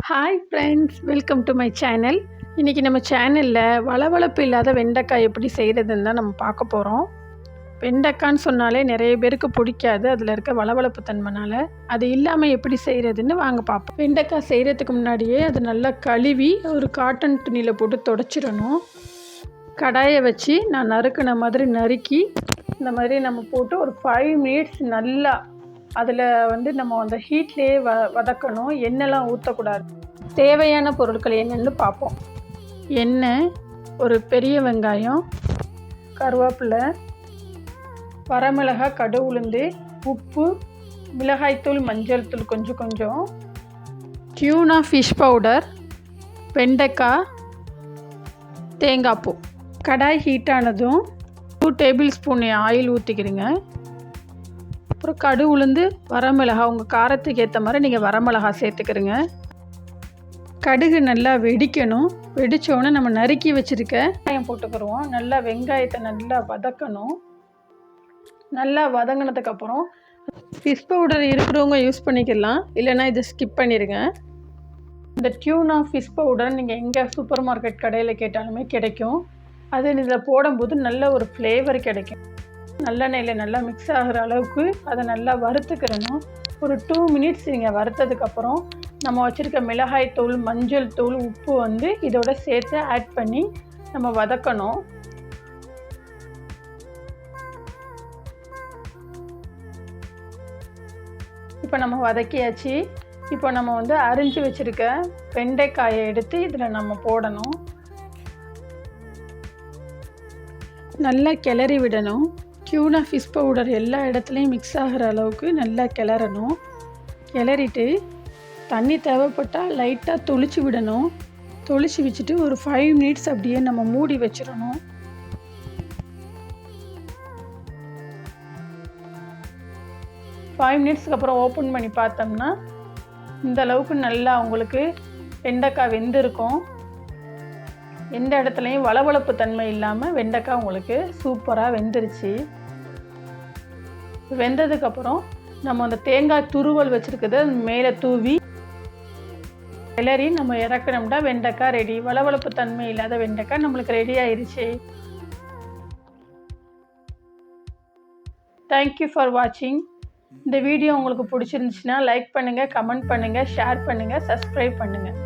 Hi friends, welcome to my channel. இன்றைக்கி நம்ம சேனலில் வளவளப்பு இல்லாத வெண்டைக்காய் எப்படி செய்கிறதுன்னு தான் நம்ம பார்க்க போகிறோம். வெண்டைக்கான்னு சொன்னாலே நிறைய பேருக்கு பிடிக்காது, அதில் இருக்க வளவளப்பு தன்மைனால. அது இல்லாமல் எப்படி செய்கிறதுன்னு வாங்க பார்ப்போம். வெண்டைக்காய் செய்கிறதுக்கு முன்னாடியே அது நல்லா கழுவி ஒரு காட்டன் துணியில் போட்டு துடைச்சிடணும். கடாயை வச்சு நான் நறுக்கின மாதிரி நறுக்கி இந்த மாதிரி நம்ம போட்டு ஒரு 5 மினிட்ஸ் நல்லா அதில் நம்ம அந்த ஹீட்லேயே வதக்கணும். எண்ணெய்லாம் ஊற்றக்கூடாது. தேவையான பொருட்கள் என்னென்னு பார்ப்போம். எண்ணெய், ஒரு பெரிய வெங்காயம், கருவேப்பிலை, வரமிளகாய், கடுகு, உளுந்து, உப்பு, மிளகாய்த்தூள், மஞ்சள் தூள் கொஞ்சம், டியூனா ஃபிஷ் பவுடர், வெண்டைக்காய், தேங்காய் பூ. கடாய் ஹீட்டானதும் 2 டேபிள் ஸ்பூன் ஆயில் ஊற்றிக்கிறீங்க. அப்புறம் கடுகு, உளுந்து, வரமிளகாய், உங்கள் காரத்துக்கு ஏற்ற மாதிரி நீங்கள் வரமிளகாய் சேர்த்துக்கிறீங்க. கடுகு நல்லா வெடிக்கணும். வெடித்தோடனே நம்ம நறுக்கி வச்சுருக்க வெங்காயம் போட்டுக்கிடுவோம். நல்லா வெங்காயத்தை நல்லா வதக்கணும். நல்லா வதங்கினதுக்கப்புறம் ஃபிஷ் பவுடர் இருக்கிறவங்க யூஸ் பண்ணிக்கலாம், இல்லைன்னா இதை ஸ்கிப் பண்ணிடுங்க. இந்த டியூனா ஃபிஷ் பவுடர் நீங்கள் எங்கே சூப்பர் மார்க்கெட் கடையில் கேட்டாலுமே கிடைக்கும். அது இதில் போடும்போது நல்ல ஒரு ஃப்ளேவர் கிடைக்கும். நல்லெண்ணெயில் நல்லா மிக்ஸ் ஆகிற அளவுக்கு அதை நல்லா வறுத்துக்கிறணும். ஒரு 2 மினிட்ஸ் நீங்கள் வறுத்ததுக்கப்புறம் நம்ம வச்சுருக்க மிளகாய் தூள், மஞ்சள் தூள், உப்பு இதோட சேர்த்து ஆட் பண்ணி நம்ம வதக்கணும். இப்போ நம்ம வதக்கியாச்சு. இப்போ நம்ம அரிஞ்சு வச்சுருக்க வெண்டைக்காயை எடுத்து இதில் நம்ம போடணும். நல்லா கிளறி விடணும். டியூனா ஃபிஷ் பவுடர் எல்லா இடத்துலையும் மிக்ஸ் ஆகிற அளவுக்கு நல்லா கிளறணும். கிளறிட்டு தண்ணி தேவைப்பட்டால் லைட்டாக தொளிச்சு விடணும். தொளிச்சு வச்சுட்டு ஒரு 5 மினிட்ஸ் அப்படியே நம்ம மூடி வச்சிடணும். ஃபைவ் மினிட்ஸ்க்கு அப்புறம் ஓப்பன் பண்ணி பார்த்தோம்னா இந்த அளவுக்கு நல்லா உங்களுக்கு வெண்டைக்காய் வெந்திருக்கும். எந்த இடத்துலையும் வளவளப்பு தன்மை இல்லாமல் வெண்டைக்காய் உங்களுக்கு சூப்பராக வெந்துருச்சு. வெந்ததுக்கப்புறம் நம்ம அந்த தேங்காய் துருவல் வச்சுருக்குது மேலே தூவி கிளறி நம்ம இறக்கணும்னா வெண்டைக்காய் ரெடி. வளவளப்பு தன்மை இல்லாத வெண்டைக்காய் நம்மளுக்கு ரெடி ஆயிடுச்சு. தேங்க்யூ ஃபார் வாட்சிங். இந்த வீடியோ உங்களுக்கு பிடிச்சிருந்துச்சுன்னா லைக் பண்ணுங்கள், கமெண்ட் பண்ணுங்கள், ஷேர் பண்ணுங்கள், சப்ஸ்கிரைப் பண்ணுங்கள்.